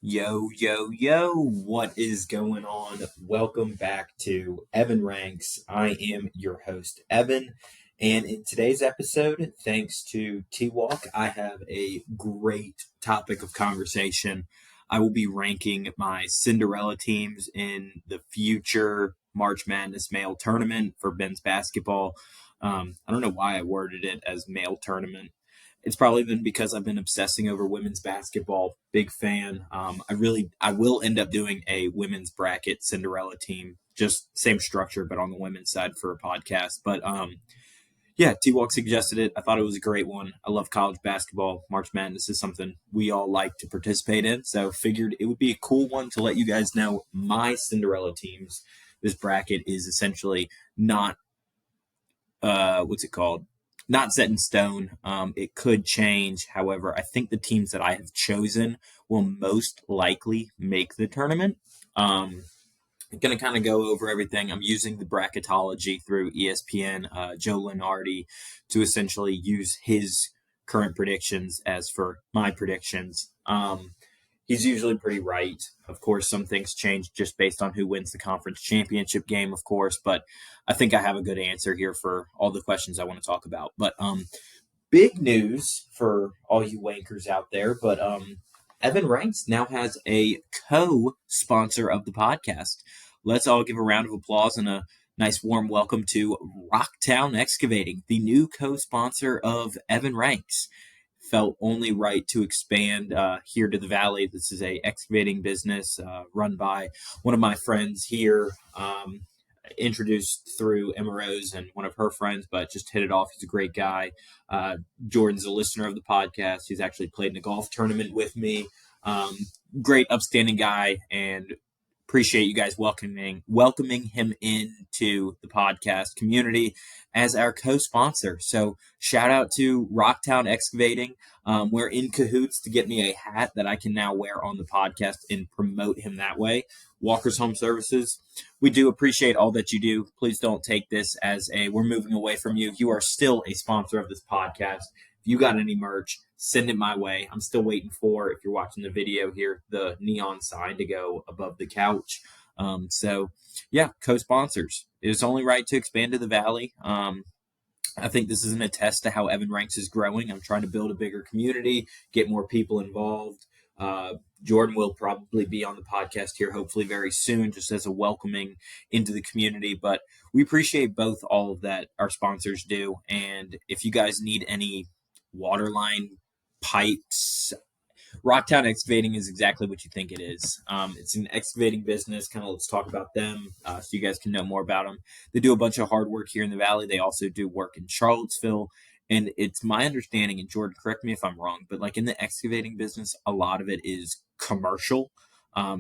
Yo, yo, yo, what is going on? Welcome back to Evan Ranks. I am your host, Evan. And in today's episode, thanks to T Walk, I have a great topic of conversation. I will be ranking my Cinderella teams in the future March Madness male tournament for men's basketball. I don't know why I worded it as male tournament. It's probably been because I've been obsessing over women's basketball. Big fan. I will end up doing a women's bracket Cinderella team, just same structure, but on the women's side for a podcast. But yeah, T Walk suggested it. I thought it was a great one. I love college basketball. March Madness is something we all like to participate in. So figured it would be a cool one to let you guys know my Cinderella teams. This bracket is essentially not what's it called? Not set in stone. It could change. However, I think the teams that I have chosen will most likely make the tournament. I'm going to kind of go over everything. I'm using the bracketology through ESPN, Joe Lenardi, to essentially use his current predictions as for my predictions. He's usually pretty right. Of course, some things change just based on who wins the conference championship game, of course, but I think I have a good answer here for all the questions I want to talk about. But big news for all you wankers out there, but Evan Ranks now has a co-sponsor of the podcast. Let's all give a round of applause and a nice warm welcome to Rocktown Excavating, the new co-sponsor of Evan Ranks. Felt only right to expand here to the Valley. This is a excavating business run by one of my friends here, introduced through Emma Rose and one of her friends, but just hit it off. He's a great guy. Jordan's a listener of the podcast. He's actually played in a golf tournament with me. Great, upstanding guy, and appreciate you guys welcoming him into the podcast community as our co-sponsor. So shout out to Rocktown Excavating. We're in cahoots to get me a hat that I can now wear on the podcast and promote him that way. Walker's Home Services, we do appreciate all that you do. Please don't take this as we're moving away from you. You are still a sponsor of this podcast. If you got any merch, send it my way. I'm still waiting for, if you're watching the video here, the neon sign to go above the couch. So yeah, co-sponsors. It is only right to expand to the Valley. I think this is an attest to how Evan Ranks is growing. I'm trying to build a bigger community, get more people involved. Jordan will probably be on the podcast here hopefully very soon, just as a welcoming into the community. But we appreciate both all of that our sponsors do. And if you guys need any waterline pipes, Rocktown Excavating is exactly what you think it is. It's an excavating business. Kind of let's talk about them so you guys can know more about them. They do a bunch of hard work here in the Valley. They also do work in Charlottesville. And it's my understanding, and Jordan, correct me if I'm wrong, but like in the excavating business, a lot of it is commercial.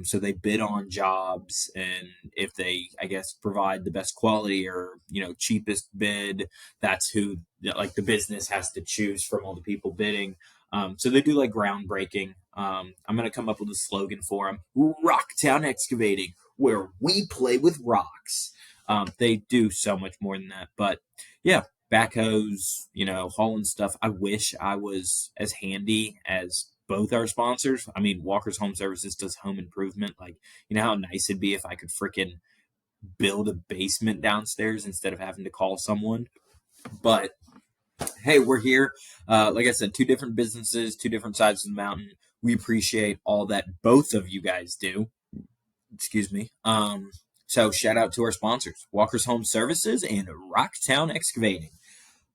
So they bid on jobs, and if they, I guess, provide the best quality or, cheapest bid, that's who like the business has to choose from all the people bidding. So they do like groundbreaking. I'm going to come up with a slogan for them. Rocktown Excavating, where we play with rocks. They do so much more than that. But yeah, backhoes, hauling stuff. I wish I was as handy as both our sponsors. I mean, Walker's Home Services does home improvement. Like, how nice it'd be if I could freaking build a basement downstairs instead of having to call someone. But hey, we're here. Like I said, two different businesses, two different sides of the mountain. We appreciate all that both of you guys do. Excuse me. So shout out to our sponsors, Walker's Home Services and Rocktown Excavating.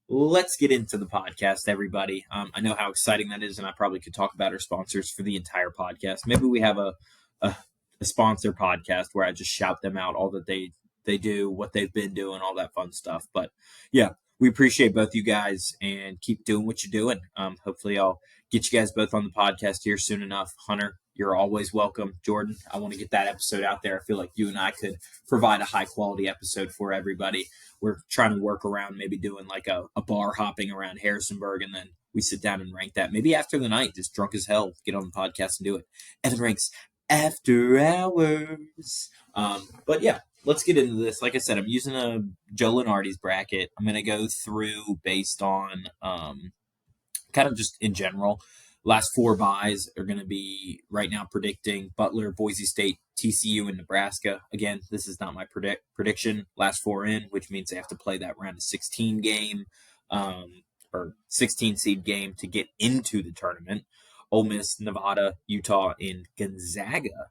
Let's get into the podcast, everybody. I know how exciting that is, and I probably could talk about our sponsors for the entire podcast. Maybe we have a sponsor podcast where I just shout them out, all that they do, what they've been doing, all that fun stuff. But yeah, we appreciate both you guys and keep doing what you're doing. Hopefully I'll get you guys both on the podcast here soon enough. Hunter, you're always welcome. Jordan, I want to get that episode out there. I feel like you and I could provide a high quality episode for everybody. We're trying to work around maybe doing like a bar hopping around Harrisonburg, and then we sit down and rank that. Maybe after the night, just drunk as hell, get on the podcast and do it. Evan Ranks After Hours. But yeah, let's get into this. Like I said, I'm using a Joe Lenardi's bracket. I'm going to go through based on kind of just in general. Last four buys are going to be right now predicting Butler, Boise State, TCU, and Nebraska. Again, this is not my prediction. Last four in, which means they have to play that round of 16 game or 16 seed game to get into the tournament. Ole Miss, Nevada, Utah, and Gonzaga.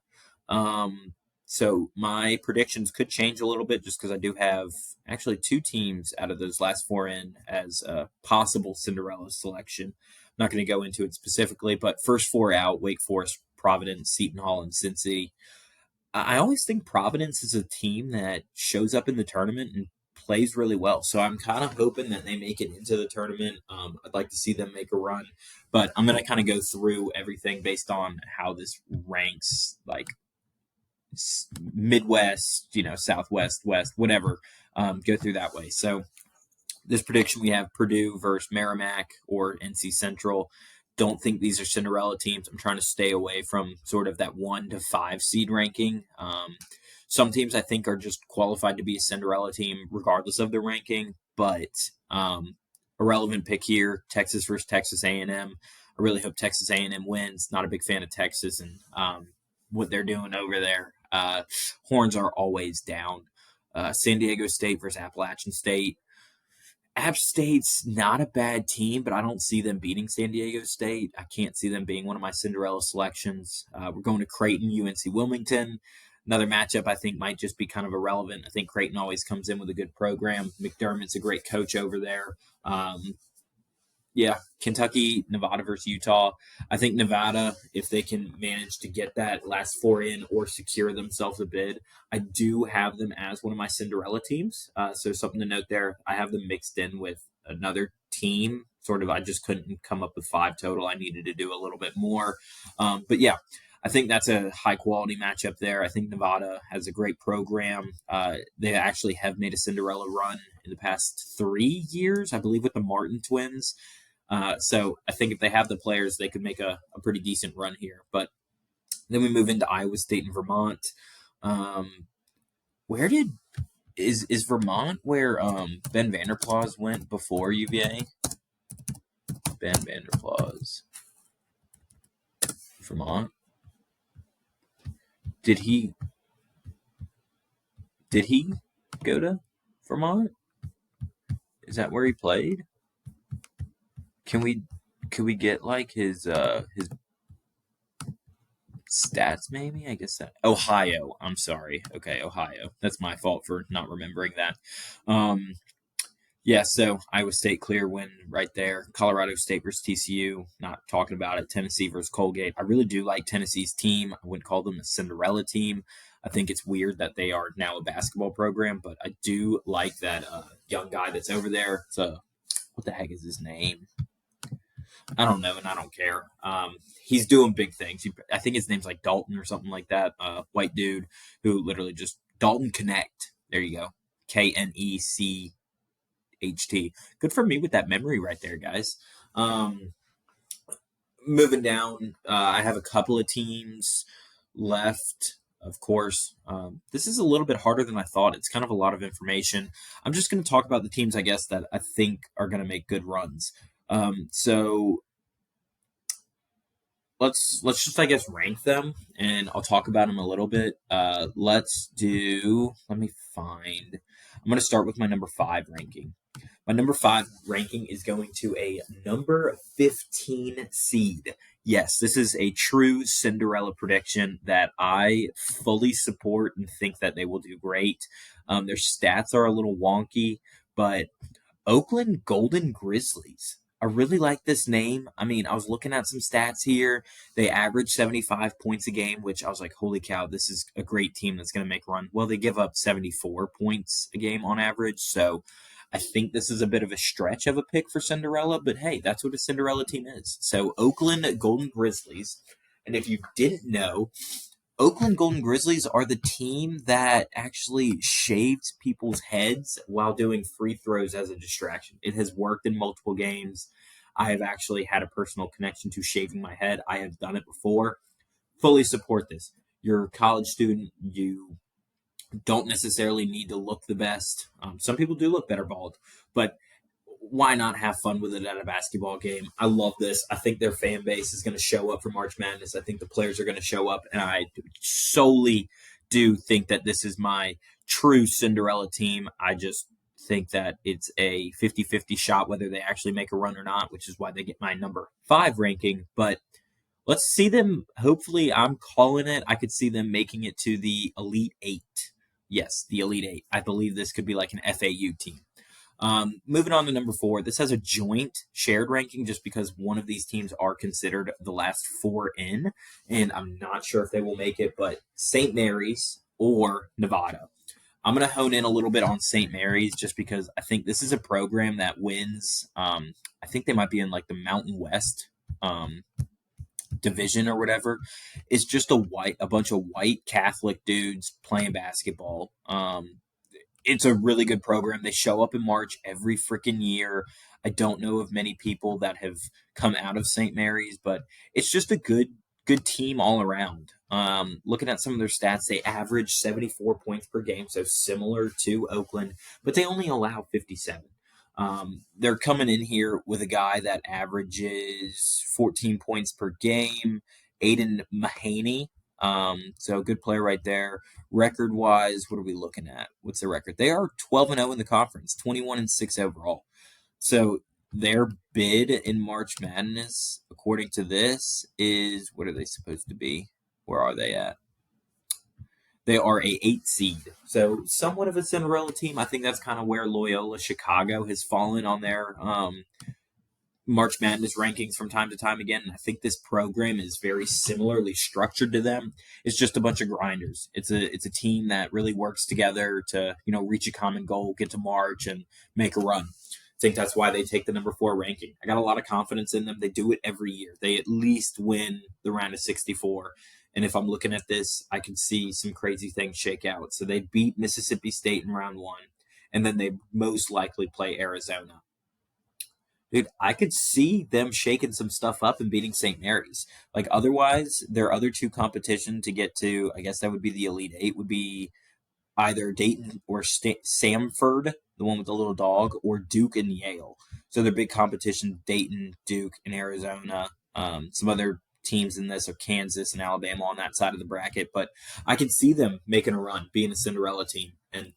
Um, so my predictions could change a little bit just because I do have actually two teams out of those last four in as a possible Cinderella selection. I'm not going to go into it specifically, but first four out: Wake Forest, Providence, Seton Hall, and Cincy. I always think Providence is a team that shows up in the tournament and plays really well. So I'm kind of hoping that they make it into the tournament. I'd like to see them make a run, but I'm going to kind of go through everything based on how this ranks, like Midwest, Southwest, West, whatever. Go through that way. So this prediction we have Purdue versus Merrimack or NC Central. Don't think these are Cinderella teams. I'm trying to stay away from sort of that 1 to 5 seed ranking. Some teams I think are just qualified to be a Cinderella team regardless of their ranking, but a relevant pick here: Texas versus Texas A&M. I really hope Texas A&M wins. Not a big fan of Texas and what they're doing over there. Horns are always down. San Diego State versus Appalachian State. App State's not a bad team, but I don't see them beating San Diego State. I can't see them being one of my Cinderella selections. We're going to Creighton, UNC Wilmington. Another matchup I think might just be kind of irrelevant. I think Creighton always comes in with a good program. McDermott's a great coach over there. Yeah, Kentucky, Nevada versus Utah. I think Nevada, if they can manage to get that last four in or secure themselves a bid, I do have them as one of my Cinderella teams. So something to note there. I have them mixed in with another team. Sort of, I just couldn't come up with five total. I needed to do a little bit more. But yeah, I think that's a high quality matchup there. I think Nevada has a great program. They actually have made a Cinderella run in the past 3 years, I believe, with the Martin twins. So I think if they have the players, they could make a pretty decent run here. But then we move into Iowa State and Vermont. Where is Vermont where Ben Vanderplas went before UVA? Ben Vanderplas, Vermont. Did he go to Vermont? Is that where he played? Could we get like his stats maybe? I guess that Ohio. I'm sorry. Okay, Ohio. That's my fault for not remembering that. Yeah, so Iowa State clear win right there. Colorado State versus TCU. Not talking about it. Tennessee versus Colgate. I really do like Tennessee's team. I wouldn't call them a Cinderella team. I think it's weird that they are now a basketball program, but I do like that young guy that's over there. So, what the heck is his name? I don't know, and I don't care. He's doing big things. I think his name's like Dalton or something like that. White dude who literally just Dalton Connect. There you go. KNECHT. Good for me with that memory right there, guys. Moving down, I have a couple of teams left. Of course, this is a little bit harder than I thought. It's kind of a lot of information. I'm just going to talk about the teams, I guess, that I think are going to make good runs. So let's just I guess rank them, and I'll talk about them a little bit. Let's do. Let me find. I'm going to start with my number 5 ranking. My number 5 ranking is going to a number 15 seed. Yes, this is a true Cinderella prediction that I fully support and think that they will do great. Their stats are a little wonky, but Oakland Golden Grizzlies. I really like this name. I mean, I was looking at some stats here. They average 75 points a game, which I was like, holy cow, this is a great team that's going to make a run. Well, they give up 74 points a game on average. So I think this is a bit of a stretch of a pick for Cinderella, but hey, that's what a Cinderella team is. So Oakland Golden Grizzlies. And if you didn't know, Oakland Golden Grizzlies are the team that actually shaved people's heads while doing free throws as a distraction. It has worked in multiple games. I have actually had a personal connection to shaving my head. I have done it before. Fully support this. You're a college student. You don't necessarily need to look the best. Some people do look better bald, but why not have fun with it at a basketball game? I love this. I think their fan base is going to show up for March Madness. I think the players are going to show up, and I solely do think that this is my true Cinderella team. I just think that it's a 50-50 shot whether they actually make a run or not, which is why they get my number 5 ranking. But let's see them. Hopefully, I'm calling it. I could see them making it to the Elite Eight. Yes, the Elite Eight. I believe this could be like an FAU team. Moving on to number 4, this has a joint shared ranking just because one of these teams are considered the last 4 in, and I'm not sure if they will make it, but St. Mary's or Nevada. I'm going to hone in a little bit on St. Mary's just because I think this is a program that wins. I think they might be in like the Mountain West division or whatever. It's just a bunch of white Catholic dudes playing basketball. It's a really good program. They show up in March every freaking year. I don't know of many people that have come out of St. Mary's, but it's just a good team all around. Looking at some of their stats, they average 74 points per game, so similar to Oakland, but they only allow 57. They're coming in here with a guy that averages 14 points per game, Aiden Mahaney. So a good player right there. Record wise, what are we looking at? What's the record? They are 12-0 in the conference, 21-6 overall. So their bid in March Madness, according to this, is what are they supposed to be? Where are they at? They are a 8 seed. So somewhat of a Cinderella team. I think that's kind of where Loyola Chicago has fallen on their March Madness rankings from time to time again. I think this program is very similarly structured to them. It's just a bunch of grinders. It's a team that really works together to, reach a common goal, get to March and make a run. I think that's why they take the number 4 ranking. I got a lot of confidence in them. They do it every year. They at least win the round of 64. And if I'm looking at this, I can see some crazy things shake out. So they beat Mississippi State in round 1, and then they most likely play Arizona. Dude, I could see them shaking some stuff up and beating St. Mary's. Like otherwise, their other 2 competition to get to, I guess that would be the Elite Eight, would be either Dayton or Samford, the one with the little dog, or Duke and Yale. So their big competition, Dayton, Duke, and Arizona. Some other teams in this are Kansas and Alabama on that side of the bracket. But I can see them making a run, being a Cinderella team, and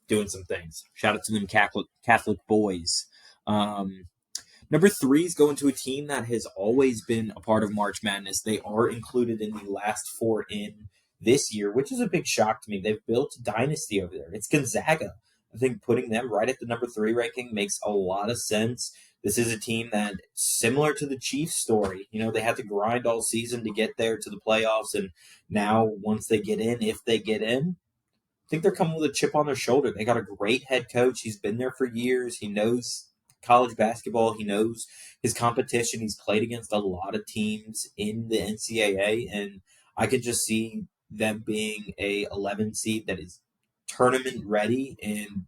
doing some things. Shout out to them Catholic boys. Number 3 is going to a team that has always been a part of March Madness. They are included in the last 4 in this year, which is a big shock to me. They've built a dynasty over there. It's Gonzaga. I think putting them right at the number 3 ranking makes a lot of sense. This is a team that, similar to the Chiefs story, they had to grind all season to get there to the playoffs, and now once they get in, if they get in, I think they're coming with a chip on their shoulder. They got a great head coach. He's been there for years. He knows college basketball. He knows his competition. He's played against a lot of teams in the NCAA, and I could just see them being a 11 seed that is tournament ready and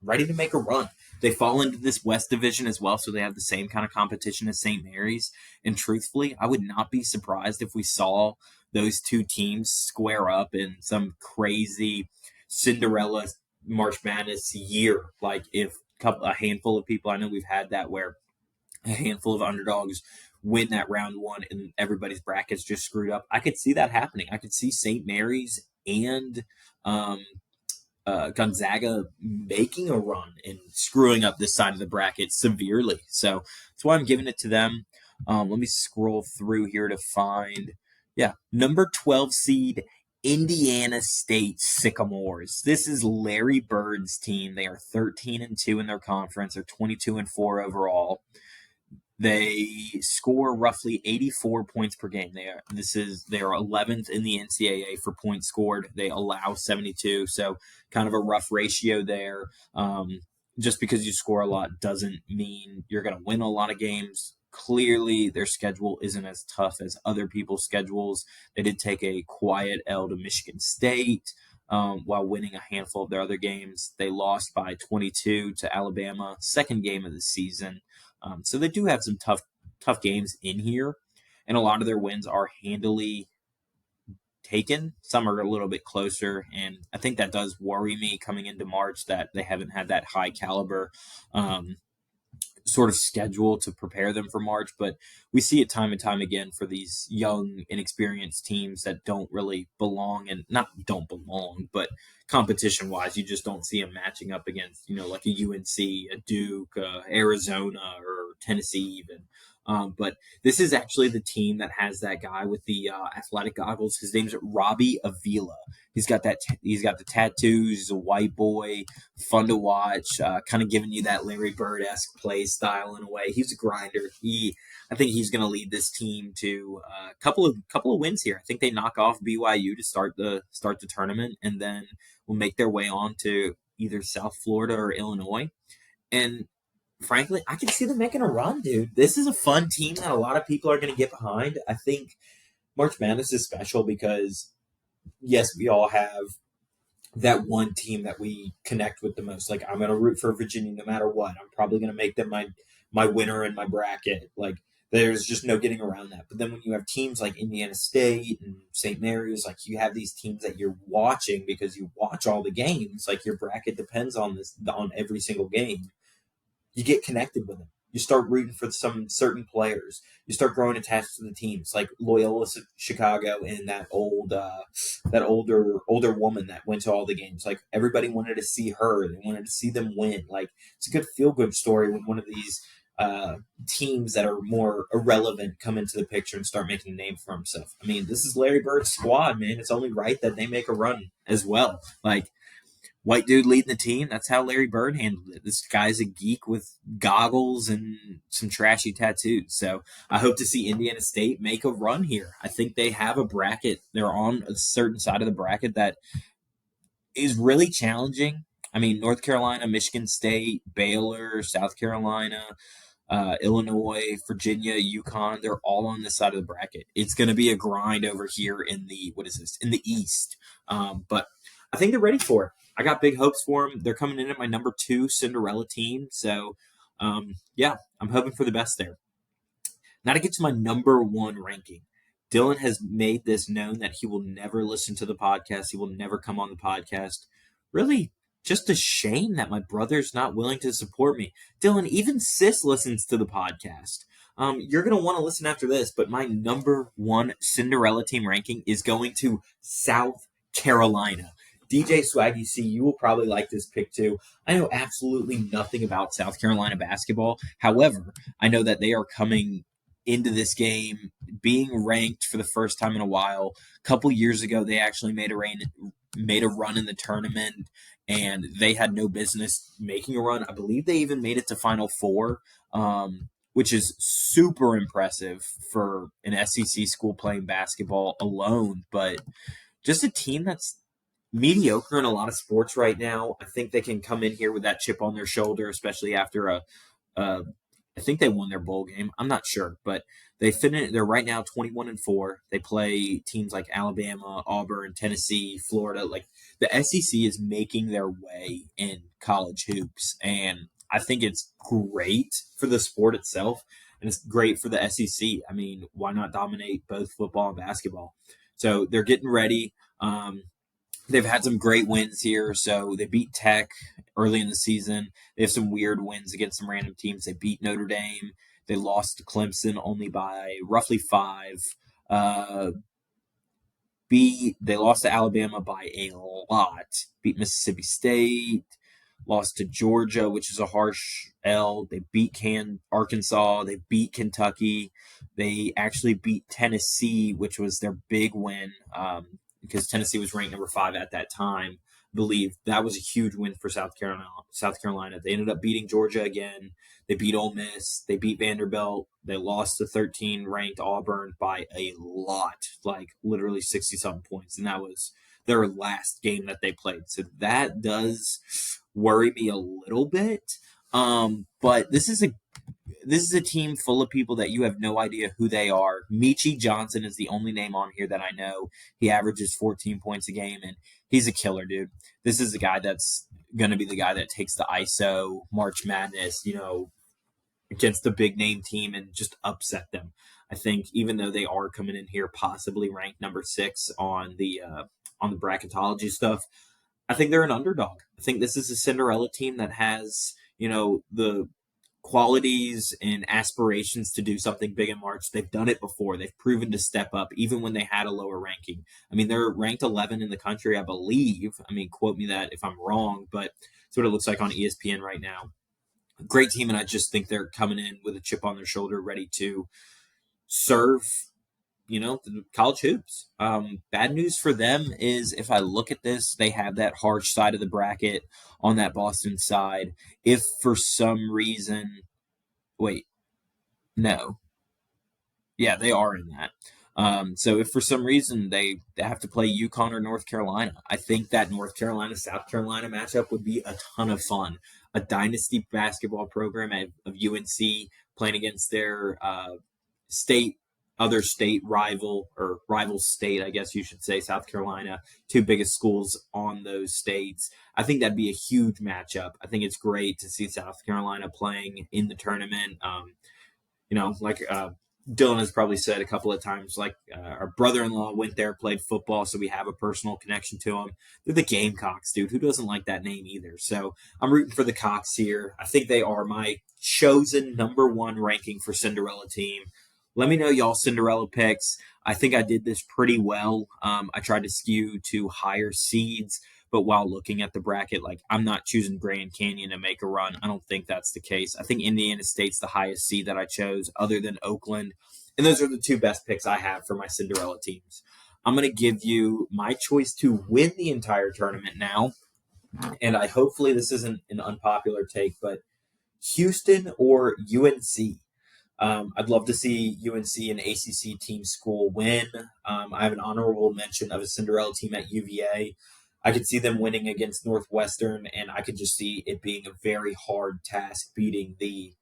ready to make a run. They fall into this West Division as well, so they have the same kind of competition as St. Mary's. And truthfully, I would not be surprised if we saw those 2 teams square up in some crazy Cinderella March Madness year. Like if a handful of people, I know we've had that where a handful of underdogs win that round 1 and everybody's brackets just screwed up. I could see that happening. I could see St. Mary's and Gonzaga making a run and screwing up this side of the bracket severely. So that's why I'm giving it to them. Let me scroll through here to find, number 12 seed Indiana State Sycamores. This is Larry Bird's team. They are 13-2 in their conference. They're 22-4 overall. They score roughly 84 points per game. They are 11th in the NCAA for points scored. They allow 72, so kind of a rough ratio there. Just because you score a lot doesn't mean you're going to win a lot of games. Clearly, their schedule isn't as tough as other people's schedules. They did take a quiet L to Michigan State while winning a handful of their other games. They lost by 22 to Alabama, second game of the season. So they do have some tough games in here, and a lot of their wins are handily taken. Some are a little bit closer, and I think that does worry me coming into March that they haven't had that high caliber sort of schedule to prepare them for March, but we see it time and time again for these young, inexperienced teams that don't really belong, and not don't belong, but competition wise, you just don't see them matching up against, like a UNC, a Duke, Arizona, or Tennessee, even. But this is actually the team that has that guy with the athletic goggles. His name's Robbie Avila. He's got that. He's got the tattoos. He's a white boy, fun to watch. Kind of giving you that Larry Bird-esque play style in a way. He's a grinder. I think he's going to lead this team to a couple of wins here. I think they knock off BYU to start the tournament, and then will make their way on to either South Florida or Illinois. And frankly, I can see them making a run, dude. This is a fun team that a lot of people are going to get behind. I think March Madness is special because, yes, we all have that one team that we connect with the most. Like, I'm going to root for Virginia no matter what. I'm probably going to make them my winner in my bracket. Like, there's just no getting around that. But then when you have teams like Indiana State and St. Mary's, like, you have these teams that you're watching because you watch all the games. Like, your bracket depends on every single game. You get connected with them. You start rooting for some certain players. You start growing attached to the teams, like Loyola Chicago and that older woman that went to all the games. Like, everybody wanted to see her. They wanted to see them win. Like, it's a good feel good story when one of these teams that are more irrelevant come into the picture and start making a name for himself. I mean, this is Larry Bird's squad, man. It's only right that they make a run as well. Like, white dude leading the team. That's how Larry Bird handled it. This guy's a geek with goggles and some trashy tattoos. So I hope to see Indiana State make a run here. I think they have a bracket. They're on a certain side of the bracket that is really challenging. I mean, North Carolina, Michigan State, Baylor, South Carolina, Illinois, Virginia, UConn, they're all on this side of the bracket. It's going to be a grind over here in in the East. But I think they're ready for it. I got big hopes for them. They're coming in at my number 2 Cinderella team. So, yeah, I'm hoping for the best there. Now to get to my number 1 ranking. Dylan has made this known that he will never listen to the podcast. He will never come on the podcast. Really, just a shame that my brother's not willing to support me. Dylan, even Sis listens to the podcast. You're going to want to listen after this, but my number 1 Cinderella team ranking is going to South Carolina. DJ Swaggy C, you will probably like this pick too. I know absolutely nothing about South Carolina basketball. However, I know that they are coming into this game being ranked for the first time in a while. A couple years ago, they actually made a run in the tournament, and they had no business making a run. I believe they even made it to Final Four, which is super impressive for an SEC school playing basketball alone. But just a team that's mediocre in a lot of sports right now. I think they can come in here with that chip on their shoulder, especially after I think they won their bowl game. I'm not sure, but they're right now 21-4. They play teams like Alabama, Auburn, Tennessee, Florida. Like, the SEC is making their way in college hoops, and I think it's great for the sport itself, and it's great for the SEC. I mean, why not dominate both football and basketball? So they're getting ready. They've had some great wins here. So they beat Tech early in the season. They have some weird wins against some random teams. They beat Notre Dame. They lost to Clemson only by roughly 5. They lost to Alabama by a lot. Beat Mississippi State. Lost to Georgia, which is a harsh L. They beat Arkansas. They beat Kentucky. They actually beat Tennessee, which was their big win. Because Tennessee was ranked number 5 at that time. I believe that was a huge win for South Carolina. They ended up beating Georgia again. They beat Ole Miss. They beat Vanderbilt. They lost to 13 ranked Auburn by a lot, like literally 60-something points. And that was their last game that they played. So that does worry me a little bit. But this is a team full of people that you have no idea who they are. Michi Johnson is the only name on here that I know. He averages 14 points a game, and he's a killer, dude. This is the guy that's going to be the guy that takes the ISO March Madness, against the big name team and just upset them. I think even though they are coming in here possibly ranked number 6 on the bracketology stuff, I think they're an underdog. I think this is a Cinderella team that has, the qualities and aspirations to do something big in March. They've done it before. They've proven to step up, even when they had a lower ranking. I mean, they're ranked 11 in the country, I believe. I mean, quote me that if I'm wrong, but that's what it looks like on ESPN right now. Great team, and I just think they're coming in with a chip on their shoulder, ready to serve the college hoops. Bad news for them is if I look at this, they have that harsh side of the bracket on that Boston side. If for some reason, wait, no, yeah, they are in that. So if for some reason they have to play UConn or North Carolina, I think that North Carolina South Carolina matchup would be a ton of fun. A dynasty basketball program of UNC playing against their state other state rival or rival state, I guess you should say, South Carolina, two biggest schools on those states. I think that'd be a huge matchup. I think it's great to see South Carolina playing in the tournament. Like Dylan has probably said a couple of times, like our brother-in-law went there, played football, so we have a personal connection to him. They're the Gamecocks, dude. Who doesn't like that name either? So I'm rooting for the Cocks here. I think they are my chosen number one ranking for Cinderella team. Let me know y'all Cinderella picks. I think I did this pretty well. I tried to skew to higher seeds, but while looking at the bracket, like I'm not choosing Grand Canyon to make a run. I don't think that's the case. I think Indiana State's the highest seed that I chose, other than Oakland. And those are the two best picks I have for my Cinderella teams. I'm going to give you my choice to win the entire tournament now. And hopefully this isn't an unpopular take, but Houston or UNC. I'd love to see UNC and ACC team school win. I have an honorable mention of a Cinderella team at UVA. I could see them winning against Northwestern, and I could just see it being a very hard task beating the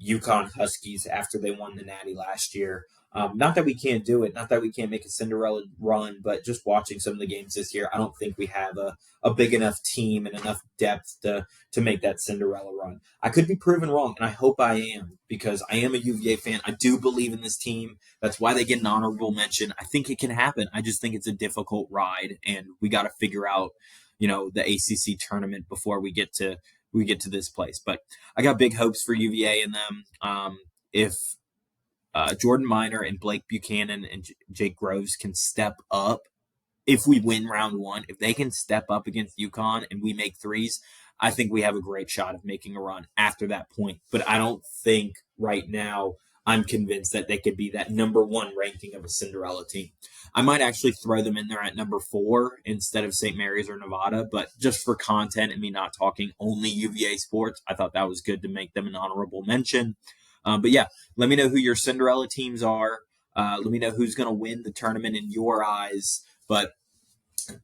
UConn Huskies after they won the Natty last year. Not that we can't do it, not that we can't make a Cinderella run, but just watching some of the games this year, I don't think we have a big enough team and enough depth to make that Cinderella run. I could be proven wrong, and I hope I am, because I am a UVA fan. I do believe in this team. That's why they get an honorable mention. I think it can happen. I just think it's a difficult ride, and we got to figure out, the ACC tournament before we get to this place. But I got big hopes for UVA in them. If Jordan Minor and Blake Buchanan and Jake Groves can step up, if we win round one, if they can step up against UConn and we make threes, I think we have a great shot of making a run after that point. But I don't think right now I'm convinced that they could be that number one ranking of a Cinderella team. I might actually throw them in there at number 4 instead of St. Mary's or Nevada, but just for content and me not talking only UVA sports, I thought that was good to make them an honorable mention. But yeah, let me know who your Cinderella teams are. Let me know who's going to win the tournament in your eyes. But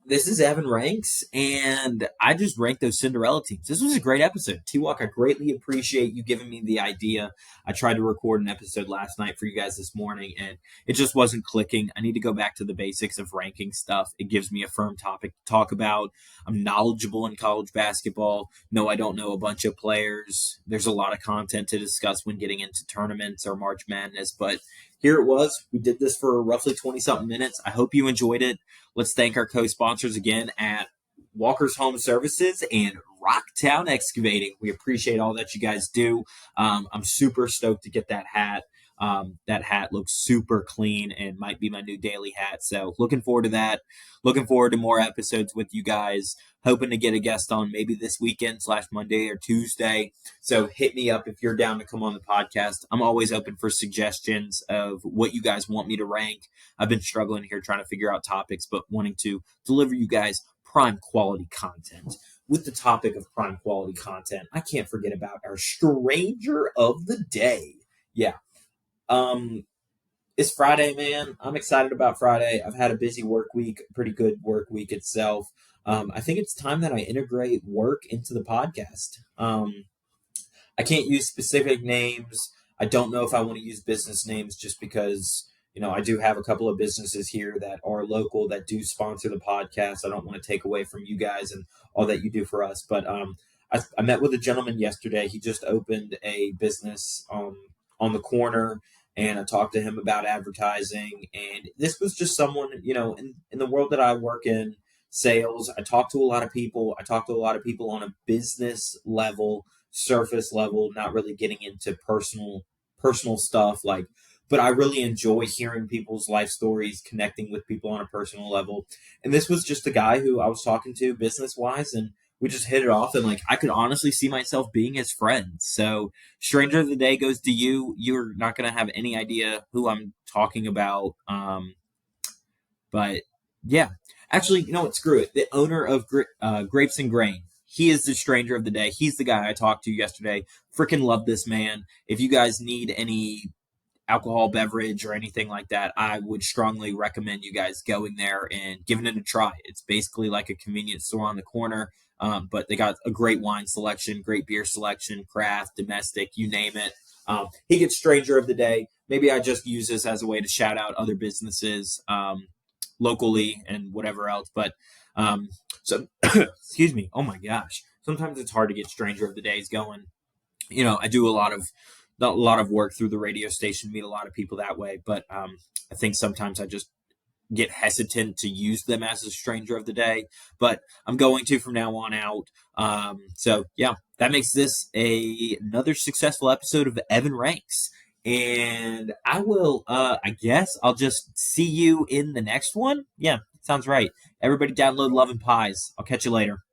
this is Evan Ranks, and I just ranked those Cinderella teams. This was a great episode. T-Walk, I greatly appreciate you giving me the idea. I tried to record an episode last night for you guys this morning, and it just wasn't clicking. I need to go back to the basics of ranking stuff. It gives me a firm topic to talk about. I'm knowledgeable in college basketball. No, I don't know a bunch of players. There's a lot of content to discuss when getting into tournaments or March Madness, but here it was. We did this for roughly 20-something minutes. I hope you enjoyed it. Let's thank our co-sponsors again at Walker's Home Services and Rocktown Excavating. We appreciate all that you guys do. I'm super stoked to get that hat. That hat looks super clean and might be my new daily hat. So looking forward to that. Looking forward to more episodes with you guys. Hoping to get a guest on maybe this weekend / Monday or Tuesday. So hit me up if you're down to come on the podcast. I'm always open for suggestions of what you guys want me to rank. I've been struggling here trying to figure out topics, but wanting to deliver you guys prime quality content. With the topic of prime quality content, I can't forget about our stranger of the day. Yeah. It's Friday, man. I'm excited about Friday. I've had a busy work week, pretty good work week itself. I think it's time that I integrate work into the podcast. I can't use specific names. I don't know if I want to use business names just because, I do have a couple of businesses here that are local that do sponsor the podcast. I don't want to take away from you guys and all that you do for us. But I met with a gentleman yesterday. He just opened a business on the corner, and I talked to him about advertising. And this was just someone, in the world that I work in, sales. I talk to a lot of people. I talk to a lot of people on a business level. surface level, not really getting into personal stuff. But I really enjoy hearing people's life stories, connecting with people on a personal level. And this was just a guy who I was talking to business wise, and we just hit it off. And I could honestly see myself being his friend. So, stranger of the day goes to you. You're not going to have any idea who I'm talking about. But yeah, actually, you know what? Screw it. The owner of Grapes and Grain. He is the stranger of the day. He's the guy I talked to yesterday. Freaking love this man. If you guys need any alcohol beverage or anything like that, I would strongly recommend you guys going there and giving it a try. It's basically like a convenience store on the corner, but they got a great wine selection, great beer selection, craft, domestic, you name it. He gets stranger of the day. Maybe I just use this as a way to shout out other businesses locally and whatever else. But so, excuse me. Oh my gosh. Sometimes it's hard to get stranger of the days going. I do a lot of work through the radio station, meet a lot of people that way. But I think sometimes I just get hesitant to use them as a stranger of the day. But I'm going to from now on out. So yeah, that makes this another successful episode of Evan Ranks. And I guess I'll just see you in the next one. Yeah, sounds right. Everybody download Love and Pies. I'll catch you later.